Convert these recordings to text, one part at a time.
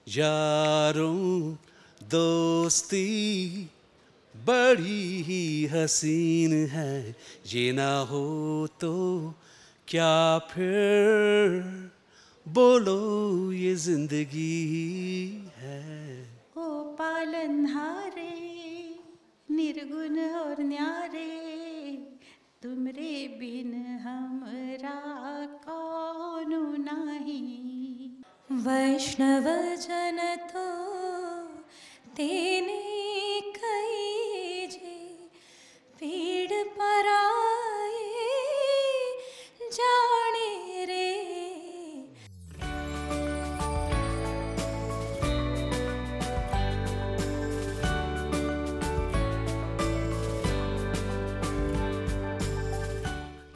यारों दोस्ती बड़ी ही हसीन है, ये ना हो तो क्या फिर बोलो ये जिंदगी है। ओ पालनहारे निर्गुण और न्यारे, तुमरे बिन हमरा कौन नाही। वैष्णव जन तो तेने कही, पीड़ पराए जाने रे।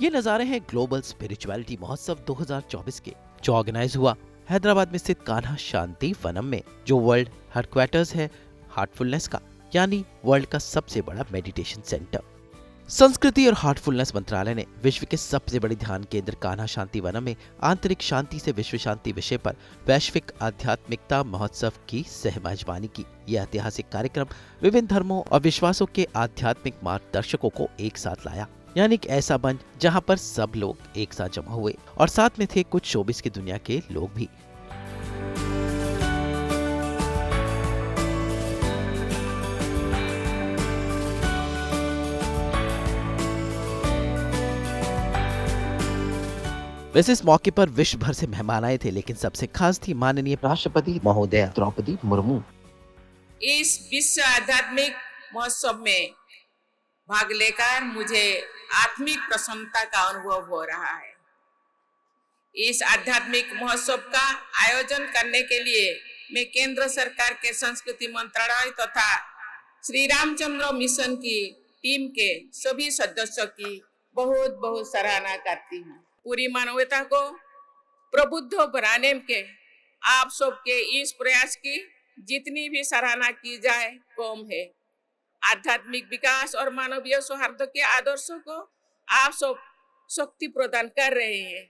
ये नज़ारे हैं ग्लोबल स्पिरिचुअलिटी महोत्सव 2024 के, जो ऑर्गेनाइज हुआ हैदराबाद में स्थित कान्हा शांति वनम में, जो वर्ल्ड हेडक्वार्टर्स है हार्टफुलनेस का, यानी वर्ल्ड का सबसे बड़ा मेडिटेशन सेंटर। संस्कृति और हार्टफुलनेस मंत्रालय ने विश्व के सबसे बड़े ध्यान केंद्र कान्हा शांति वनम में आंतरिक शांति से विश्व शांति विषय पर वैश्विक आध्यात्मिकता महोत्सव की सहमेजबानी की। यह ऐतिहासिक कार्यक्रम विभिन्न धर्मों और विश्वासों के आध्यात्मिक मार्गदर्शकों को एक साथ लाया, यानी एक ऐसा मंच जहां पर सब लोग एक साथ जमा हुए और साथ में थे कुछ शोबिस की दुनिया के लोग भी। वैसे इस मौके पर विश्व भर से मेहमान आए थे, लेकिन सबसे खास थी माननीय राष्ट्रपति महोदया द्रौपदी मुर्मू। इस विश्व आध्यात्मिक महोत्सव में भाग लेकर मुझे आत्मिक प्रसन्नता का अनुभव हो रहा है। इस आध्यात्मिक महोत्सव का आयोजन करने के लिए मैं केंद्र सरकार के संस्कृति मंत्रालय तथा श्री रामचंद्र मिशन की टीम के सभी सदस्यों की बहुत बहुत सराहना करती हूँ। पूरी मानवता को प्रबुद्ध बनाने के आप सबके इस प्रयास की जितनी भी सराहना की जाए कम है। आध्यात्मिक विकास और मानवीय सौहार्द के आदर्शों को आप सब शक्ति प्रदान कर रहे हैं।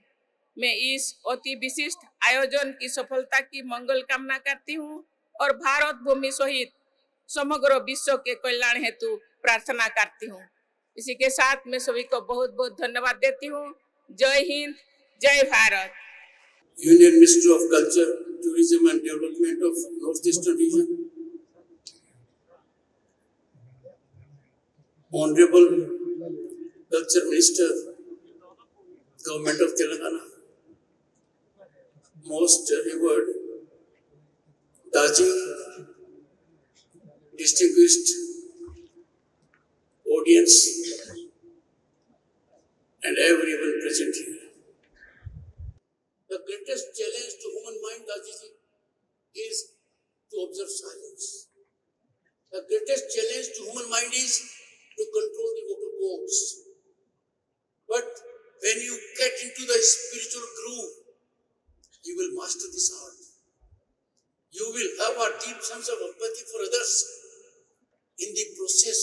मैं इस अति विशिष्ट आयोजन की सफलता की मंगल कामना करती हूँ और भारत भूमि सहित समग्र विश्व के कल्याण हेतु प्रार्थना करती हूँ। इसी के साथ मैं सभी को बहुत बहुत धन्यवाद देती हूँ। जय हिंद, जय Bharat. Union Ministry of Culture, Tourism and Development of Northeastern Region, Honorable Culture Minister, Government of Telangana, Most Revered Daji, distinguished audience, and everyone present here. The greatest challenge to human mind, Dajiji, is to observe silence. The greatest challenge to human mind is to control the vocal cords. But when you get into the spiritual groove, you will master this art. You will have a deep sense of empathy for others. In the process,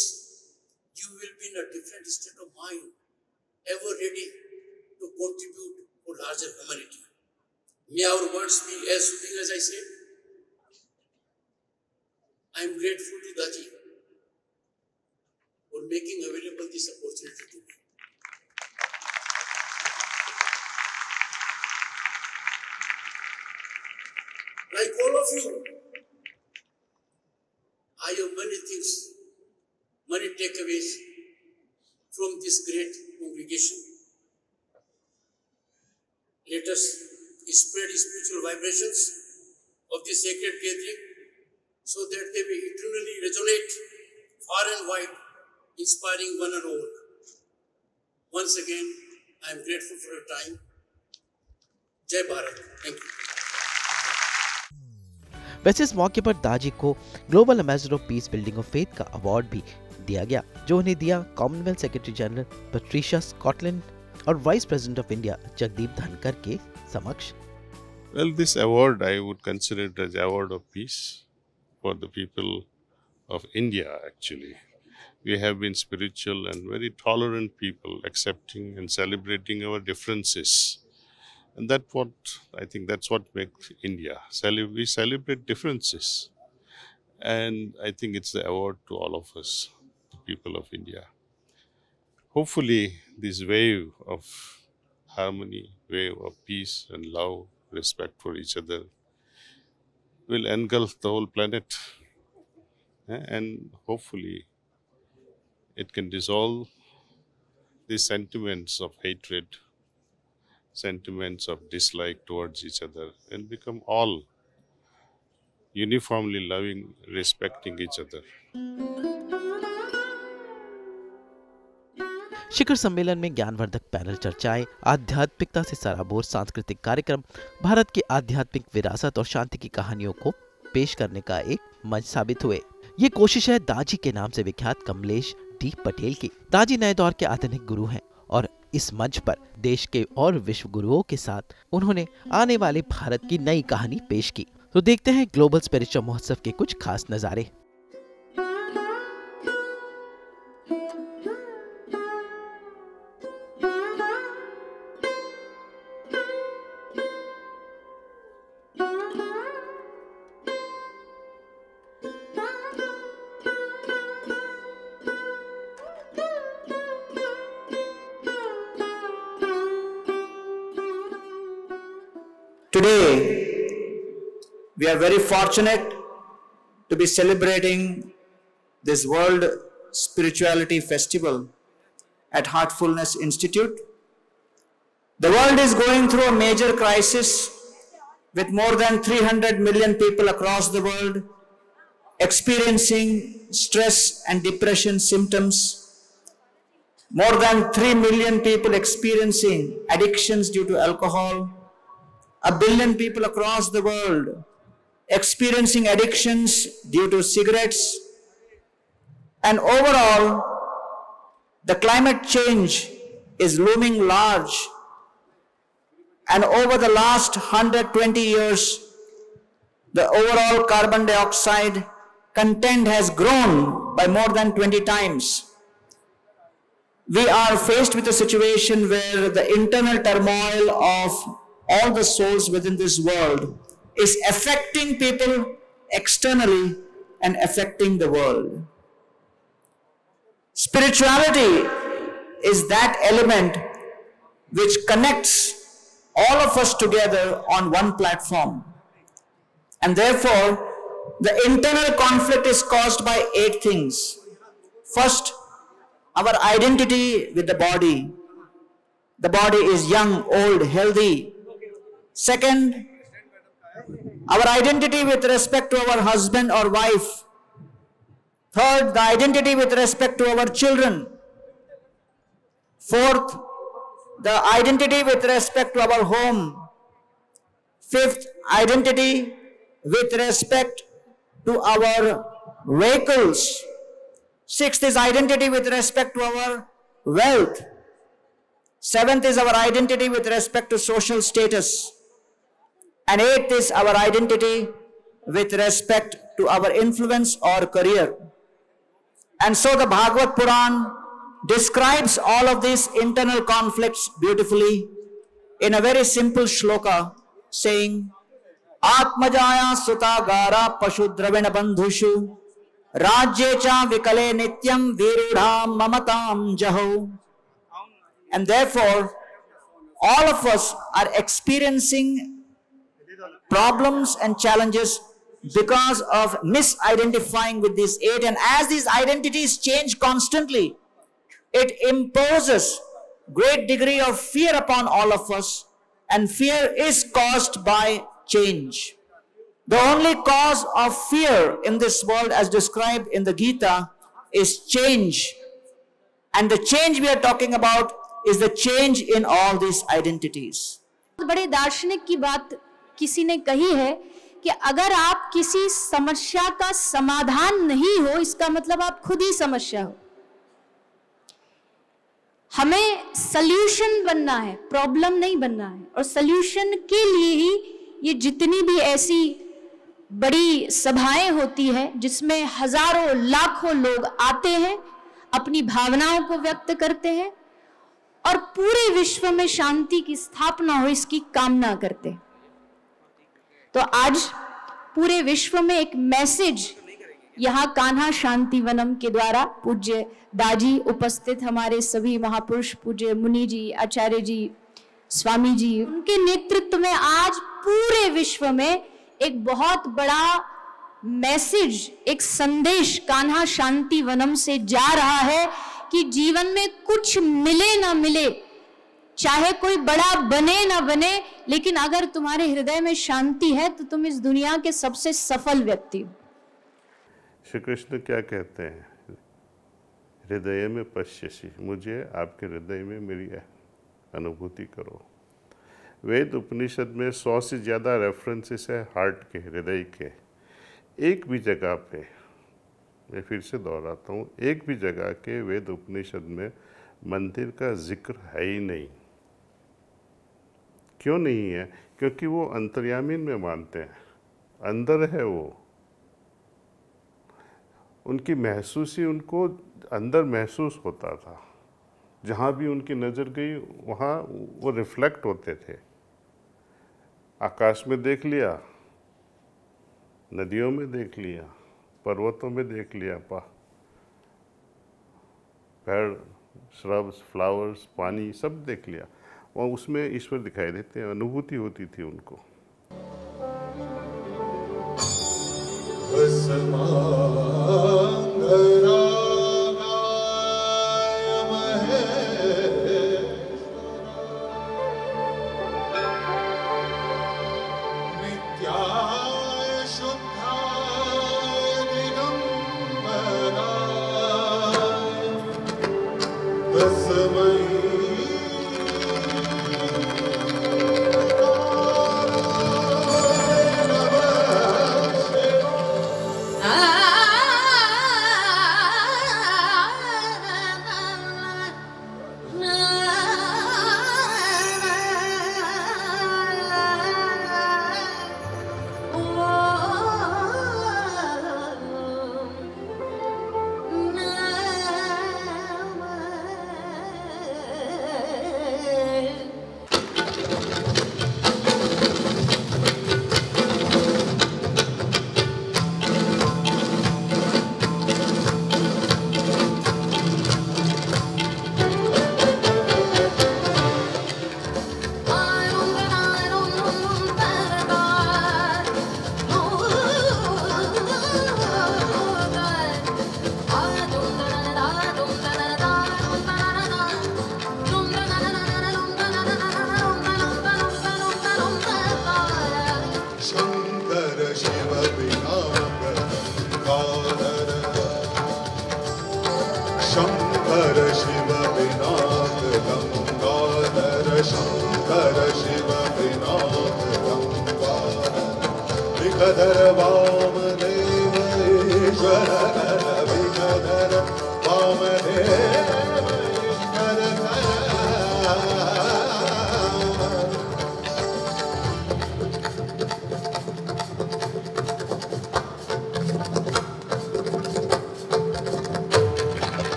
you will be in a different state of mind, ever ready to contribute for larger humanity. May our words be as soothing as I said. I am grateful to Daji for making available this opportunity to me. Like all of you, I have many things, many takeaways from this great congregation. Let us spread spiritual vibrations of the sacred gathering so that they may eternally resonate far and wide, inspiring one and all. Once again, I am grateful for your time. Jai Bharat. Thank you. वैसे इस मौके पर दाजी को global ambassador of peace building of faith का award भी दिया गया, जो उन्हें दिया commonwealth secretary general Patricia Scotland और vice president of India Jagdeep Dhankhar के समक्ष। Well, this award I would consider it as award of peace for the people of India. Actually, we have been spiritual and very tolerant people, accepting and celebrating our differences. And I think that's what makes India. We celebrate differences. And I think it's the award to all of us, the people of India. Hopefully, this wave of harmony, wave of peace and love, respect for each other, will engulf the whole planet. And hopefully, it can dissolve these sentiments of hatred, sentiments of dislike towards each other, and become all uniformly loving, respecting each other. शिखर सम्मेलन में ज्ञानवर्धक panel चर्चाएं, आध्यात्मिकता से सराबोर सांस्कृतिक कार्यक्रम, भारत की आध्यात्मिक विरासत और शांति की कहानियों को पेश करने का एक मंच साबित हुए। ये कोशिश है दाजी के नाम से विख्यात कमलेश डी पटेल की। दाजी नए दौर के आधुनिक गुरु हैं और इस मंच पर देश के और विश्व गुरुओं के साथ उन्होंने आने वाले भारत की नई कहानी पेश की। तो देखते हैं ग्लोबल स्पिरिचुअल महोत्सव के कुछ खास नजारे। Today, we are very fortunate to be celebrating this World Spirituality Festival at Heartfulness Institute. The world is going through a major crisis with more than 300 million people across the world experiencing stress and depression symptoms, more than 3 million people experiencing addictions due to alcohol, 1 billion people across the world experiencing addictions due to cigarettes, and overall, the climate change is looming large, and over the last 120 years, the overall carbon dioxide content has grown by more than 20 times. We are faced with a situation where the internal turmoil of all the souls within this world is affecting people externally and affecting the world. Spirituality is that element which connects all of us together on one platform. And therefore, the internal conflict is caused by 8 things. First, our identity with the body. The body is young, old, healthy. Second, our identity with respect to our husband or wife. Third, the identity with respect to our children. Fourth, the identity with respect to our home. Fifth, identity with respect to our vehicles. Sixth is identity with respect to our wealth. Seventh is our identity with respect to social status. And 8th is our identity with respect to our influence or career. And so the Bhagavad Puran describes all of these internal conflicts beautifully in a very simple shloka saying, Atmajaya sutagara pashudravena bandhushu rajyecha vikale nityam virudham mamatam jaho. And therefore, all of us are experiencing problems and challenges because of misidentifying with these 8. And as these identities change constantly, it imposes great degree of fear upon all of us. And fear is caused by change. The only cause of fear in this world, as described in the Gita, is change. And the change we are talking about is the change in all these identities. बड़े दार्शनिक की बात किसी ने कही है कि अगर आप किसी समस्या का समाधान नहीं हो, इसका मतलब आप खुद ही समस्या हो। हमें सल्यूशन बनना है, प्रॉब्लम नहीं बनना है। और सल्यूशन के लिए ही ये जितनी भी ऐसी बड़ी सभाएं होती है जिसमें हजारों लाखों लोग आते हैं, अपनी भावनाओं को व्यक्त करते हैं और पूरे विश्व में शांति की स्थापना हो, इसकी कामना करते। तो आज पूरे विश्व में एक मैसेज यहाँ कान्हा शांति वनम के द्वारा पूज्य दाजी, उपस्थित हमारे सभी महापुरुष, पूज्य मुनि जी, आचार्य जी, स्वामी जी, उनके नेतृत्व में आज पूरे विश्व में एक बहुत बड़ा मैसेज, एक संदेश कान्हा शांति वनम से जा रहा है कि जीवन में कुछ मिले ना मिले, चाहे कोई बड़ा बने ना बने, लेकिन अगर तुम्हारे हृदय में शांति है तो तुम इस दुनिया के सबसे सफल व्यक्ति हो। श्री कृष्ण क्या कहते हैं? हृदय में पश्यसि, मुझे आपके हृदय में मेरी अनुभूति करो। वेद उपनिषद में 100 से ज़्यादा रेफरेंसेस है हार्ट के, हृदय के। एक भी जगह पे, मैं फिर से दोहराता हूँ, एक भी जगह के वेद उपनिषद में मंदिर का जिक्र है ही नहीं। क्यों नहीं है? क्योंकि वो अंतर्यामी में मानते हैं, अंदर है वो, उनकी महसूसी उनको अंदर महसूस होता था। जहाँ भी उनकी नज़र गई वहाँ वो रिफ्लेक्ट होते थे। आकाश में देख लिया, नदियों में देख लिया, पर्वतों में देख लिया, पेड़, श्रब्स, फ्लावर्स, पानी सब देख लिया, वहाँ उसमें ईश्वर दिखाई देते हैं, अनुभूति होती थी उनको।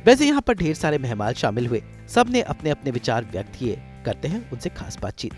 वैसे यहाँ पर ढेर सारे मेहमान शामिल हुए, सब ने अपने अपने विचार व्यक्त किए। करते हैं उनसे खास बातचीत।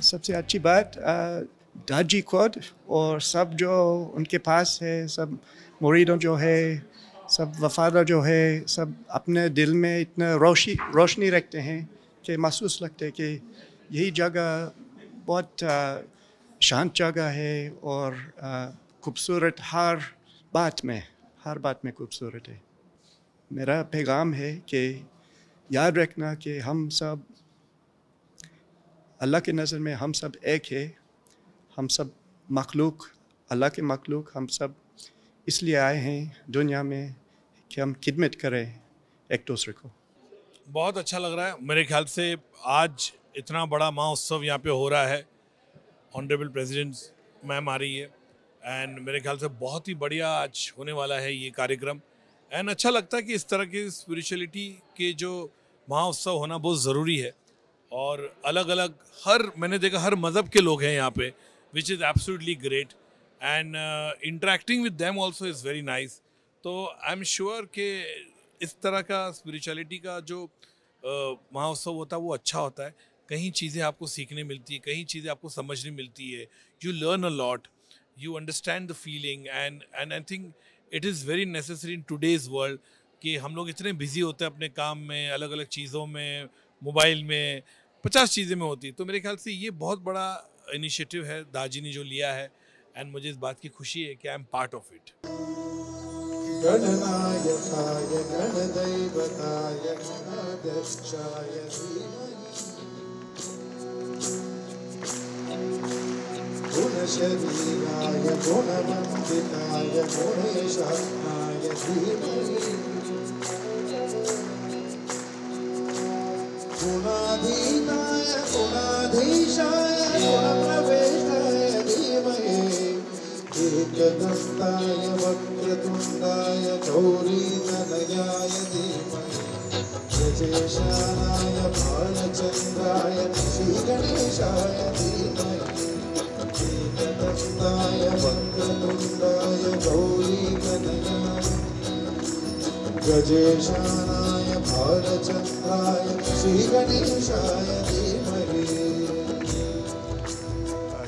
सबसे अच्छी बात दाजी खुद और सब जो उनके पास है, सब मुरीदों जो है, सब वफादार जो है, सब अपने दिल में इतना रोशनी रखते हैं कि महसूस लगता है कि यही जगह बहुत शांत जगह है और खूबसूरत हर बात में खूबसूरत है। मेरा पैगाम है कि याद रखना कि हम सब अल्लाह की नज़र में हम सब एक है, हम सब मखलूक, अल्लाह के मखलूक, हम सब इसलिए आए हैं दुनिया में कि हम खिदमत करें एक दूसरे को। बहुत अच्छा लग रहा है। मेरे ख्याल से आज इतना बड़ा महोत्सव यहाँ पे हो रहा है, ऑनरेबल प्रेसिडेंट मैम आ रही है, एंड मेरे ख्याल से बहुत ही बढ़िया आज होने वाला है ये कार्यक्रम। एंड अच्छा लगता है कि इस तरह के स्पिरिचुअलिटी के जो महोत्सव होना बहुत ज़रूरी है, और अलग अलग मैंने देखा हर मज़हब के लोग हैं यहाँ पे, which is absolutely great, and interacting with them also is very nice. तो आई एम श्योर कि इस तरह का स्पिरिचुअलिटी का जो महोत्सव होता है वो अच्छा होता है। कहीं चीज़ें आपको सीखने मिलती है, कहीं चीज़ें आपको समझने मिलती है, you learn a lot, you understand the feeling, and I think it is very necessary in today's world कि हम लोग इतने बिजी होते हैं अपने काम में, अलग अलग चीज़ों में, मोबाइल में, 50 चीज़ें में होती है। तो मेरे ख्याल से ये बहुत बड़ा इनिशिएटिव है दाजी ने जो लिया है, एंड मुझे इस बात की खुशी है कि I am part of it. गणनायकाय गणदैवताय गणाध्यक्षाय गुणशरीराय गुणवन्दिताय गुणेशात्माय धीमहि गुणाधीनाय गुणाधीशाय गुणप्रवेशाय धीमहि एकदन्ताय वक्रतुण्डाय गौरीतनयाय धीमहि गजेशानाय भालचन्द्राय श्रीगणेशाय धीमहि एकदन्ताय वक्रतुण्डाय गौरीतनयाय गजेशानाय भालचन्द्राय श्रीगणेशाय धीमहि।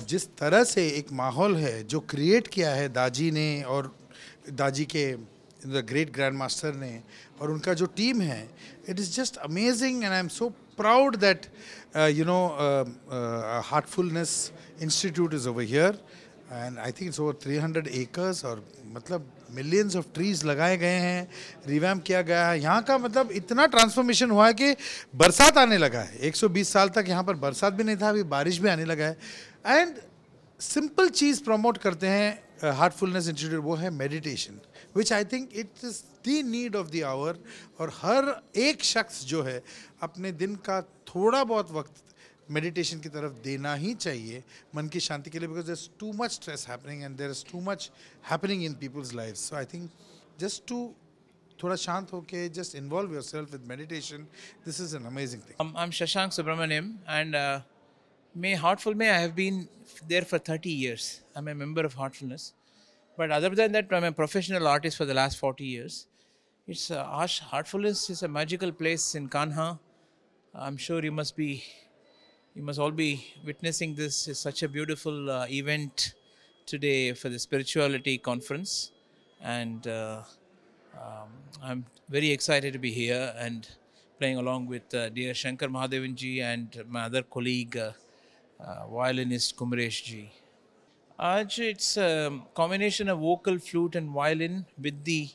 जिस तरह से एक माहौल है जो क्रिएट किया है दाजी ने और दाजी के ग्रेट ग्रैंड मास्टर ने और उनका जो टीम है, it is just amazing, and I am so proud that Heartfulness institute is over here, and I think it's over 300 acres, और मतलब मिलियंस ऑफ ट्रीज लगाए गए हैं, रिवैम्प किया गया है। यहाँ का मतलब इतना ट्रांसफॉर्मेशन हुआ है कि बरसात आने लगा है। 120 साल तक यहाँ पर बरसात भी नहीं था, अभी बारिश भी आने लगा है। एंड सिंपल चीज़ प्रमोट करते हैं हार्टफुलनेस इंस्टीट्यूट, वो है meditation, which I think it is the need of the hour. और हर एक शख्स जो है अपने दिन का थोड़ा बहुत वक्त मेडिटेशन की तरफ देना ही चाहिए मन की शांति के लिए, because there is too much stress happening and there is too much happening in people's life. So I think just to थोड़ा शांत होके just involve yourself with meditation. This is an amazing thing. I'm Shashank Subramaniam, and Heartful May, I have been there for 30 years. I'm a member of Heartfulness. But other than that, I'm a professional artist for the last 40 years. It's Heartfulness is a magical place in Kanha. I'm sure you must all be witnessing this. It's such a beautiful event today for the spirituality conference, and I'm very excited to be here and playing along with dear Shankar Mahadevan ji and my other colleague, violinist Kumresh ji. It's a combination of vocal, flute and violin with the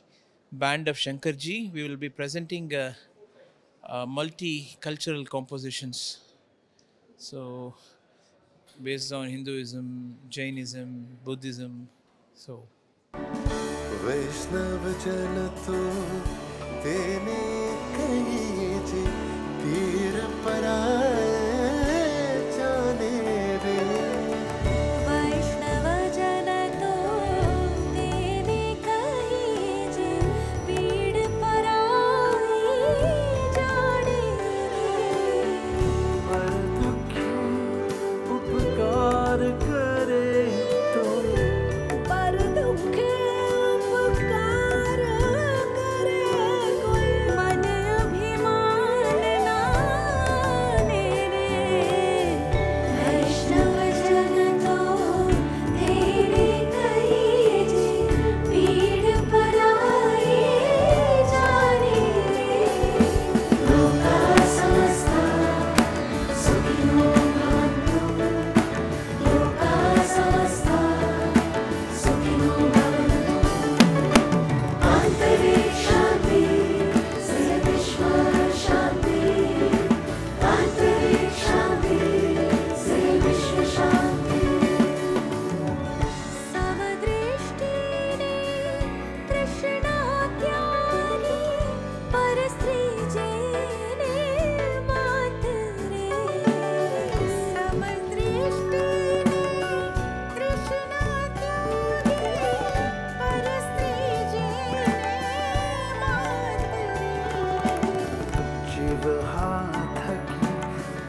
band of Shankar ji. We will be presenting multicultural compositions. So, based on Hinduism, Jainism, Buddhism. So. वैष्णव जन तो तेने कही जी पीर पराए जाने रे। वैष्णव जन तो तेने कही जी पीर पराए जाने रे। पर दुखी उपकार करे तो पर दुखी उपकार करे कोई मन अभिमान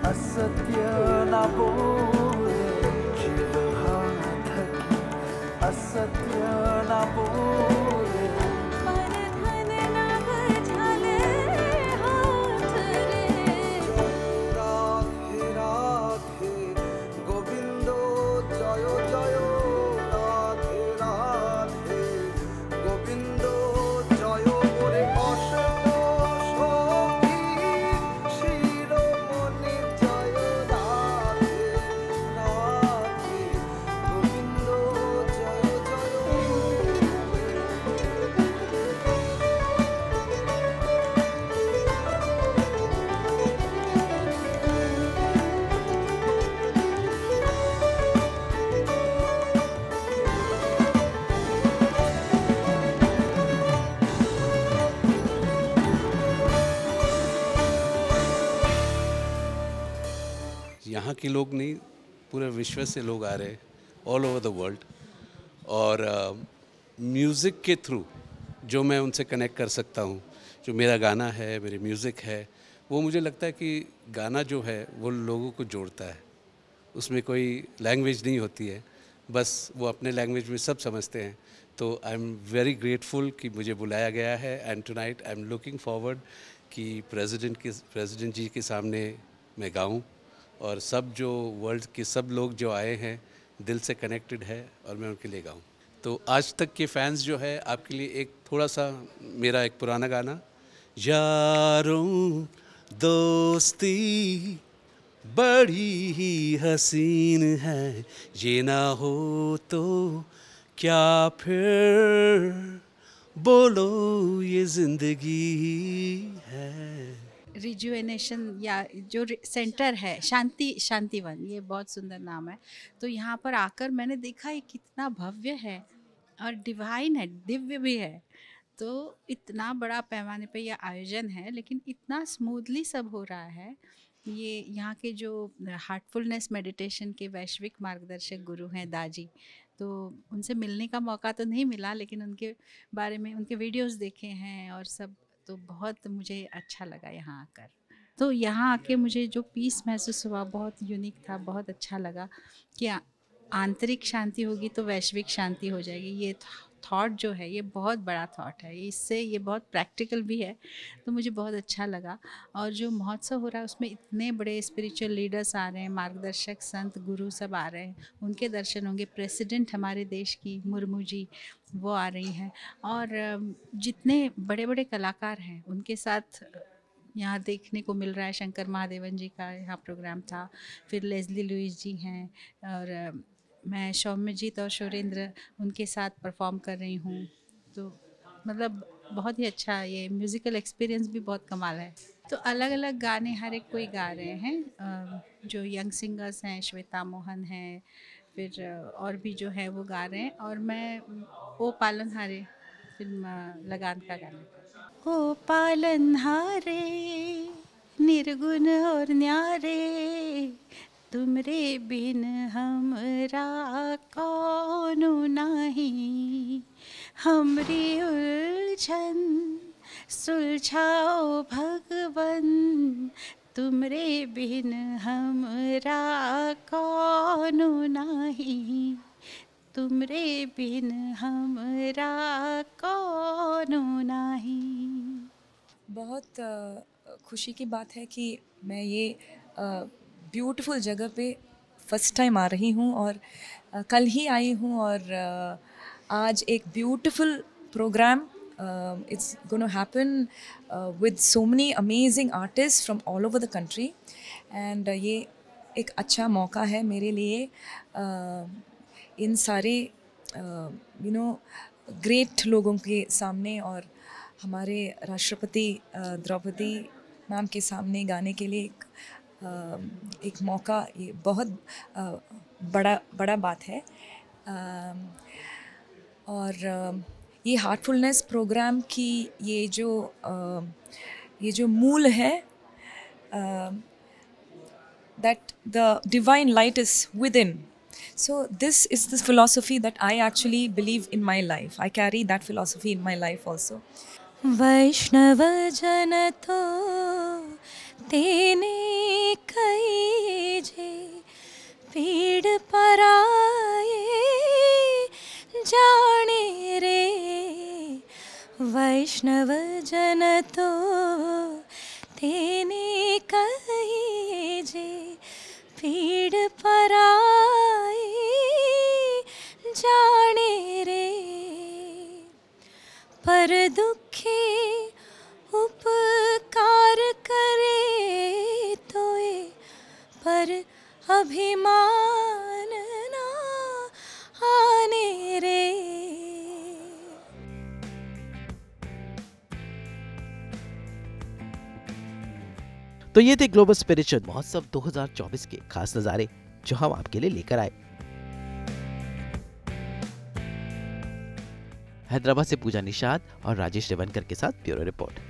असत्य ना बोले जीव हाथ की असत्य ना बोले परधन नभ झाले हाथ रे राधे राधे गोविंदो जय जय राधे राधे गोविंदो जय ओरे অশোক সখী শিরোমণি জয় রাধে রাধে গোবিন্দ জয় জয় यहाँ के लोग नहीं, पूरे विश्व से लोग आ रहे हैं, ऑल ओवर द वर्ल्ड। और म्यूज़िक के थ्रू जो मैं उनसे कनेक्ट कर सकता हूँ, जो मेरा गाना है, मेरी म्यूज़िक है, वो मुझे लगता है कि गाना जो है वो लोगों को जोड़ता है। उसमें कोई लैंग्वेज नहीं होती है, बस वो अपने लैंग्वेज में सब समझते हैं। तो आई एम वेरी ग्रेटफुल कि मुझे बुलाया गया है, and tonight I am looking forward कि प्रेसिडेंट जी के सामने मैं गाऊं, और सब जो वर्ल्ड के सब लोग जो आए हैं दिल से कनेक्टेड है, और मैं उनके लिए गाऊं। तो आज तक के फैंस जो है, आपके लिए एक थोड़ा सा मेरा एक पुराना गाना, यारों दोस्ती बड़ी ही हसीन है, ये ना हो तो क्या फिर बोलो ये जिंदगी है। रिजुवेनेशन या जो सेंटर है शांतिवन, ये बहुत सुंदर नाम है। तो यहाँ पर आकर मैंने देखा ये कितना भव्य है और डिवाइन है, दिव्य भी है। तो इतना बड़ा पैमाने पे ये आयोजन है, लेकिन इतना स्मूथली सब हो रहा है। ये यहाँ के जो हार्टफुलनेस मेडिटेशन के वैश्विक मार्गदर्शक गुरु हैं दाजी, तो उनसे मिलने का मौका तो नहीं मिला, लेकिन उनके बारे में उनके वीडियोस देखे हैं और सब, तो बहुत मुझे अच्छा लगा यहाँ आकर। तो यहाँ आके मुझे जो पीस महसूस हुआ बहुत यूनिक था, बहुत अच्छा लगा कि आंतरिक शांति होगी तो वैश्विक शांति हो जाएगी। ये थॉट जो है ये बहुत बड़ा थॉट है, इससे ये बहुत प्रैक्टिकल भी है, तो मुझे बहुत अच्छा लगा। और जो महोत्सव हो रहा है उसमें इतने बड़े स्पिरिचुअल लीडर्स आ रहे हैं, मार्गदर्शक संत गुरु सब आ रहे हैं, उनके दर्शन होंगे। प्रेसिडेंट हमारे देश की मुर्मू जी वो आ रही हैं, और जितने बड़े बड़े कलाकार हैं उनके साथ यहाँ देखने को मिल रहा है। शंकर महादेवन जी का यहाँ प्रोग्राम था, फिर लेस्ली लुइस जी हैं, और मैं सौम्यजीत और सुरेंद्र उनके साथ परफॉर्म कर रही हूँ। तो मतलब बहुत ही अच्छा, ये म्यूज़िकल एक्सपीरियंस भी बहुत कमाल है। तो अलग अलग गाने हर एक कोई गा रहे हैं, जो यंग सिंगर्स हैं, श्वेता मोहन हैं, फिर और भी जो है वो गा रहे हैं। और मैं ओ पालनहारे फिल्म लगान का गाना, ओ पालनहारे निर्गुण और न्यारे, तुमरे बिन हमरा कौनो नहीं, हमरी उलझन सुलझाओ भगवन, तुमरे बिन हमरा कौनो नहीं, तुमरे बिन हमरा कौनो नहीं। बहुत खुशी की बात है कि मैं ये ब्यूटीफुल जगह पे फर्स्ट टाइम आ रही हूँ, और कल ही आई हूँ, और आज एक beautiful programme it's gonna happen with so many amazing artist from all over the country, and ये एक अच्छा मौका है मेरे लिए इन सारे ग्रेट लोगों के सामने और हमारे राष्ट्रपति द्रौपदी मैम के सामने गाने के लिए एक मौका, ये बहुत बड़ा बात है। और ये हार्टफुलनेस प्रोग्राम की ये जो मूल है, that the divine light is within. So this is the philosophy that I actually believe in my life. I carry that philosophy in my life also. वैष्णव जन तो तेने कही वैष्णव जन तो तेने कही जे पीड़ पराई जाने रे, पर दुखी उपकार करे तोए पर अभिमान ना आने रे। तो ये थे ग्लोबल स्पिरिचुअल महोत्सव 2024 के खास नजारे जो हम आपके लिए लेकर आए। हैदराबाद से पूजा निषाद और राजेश रेवनकर के साथ ब्यूरो रिपोर्ट।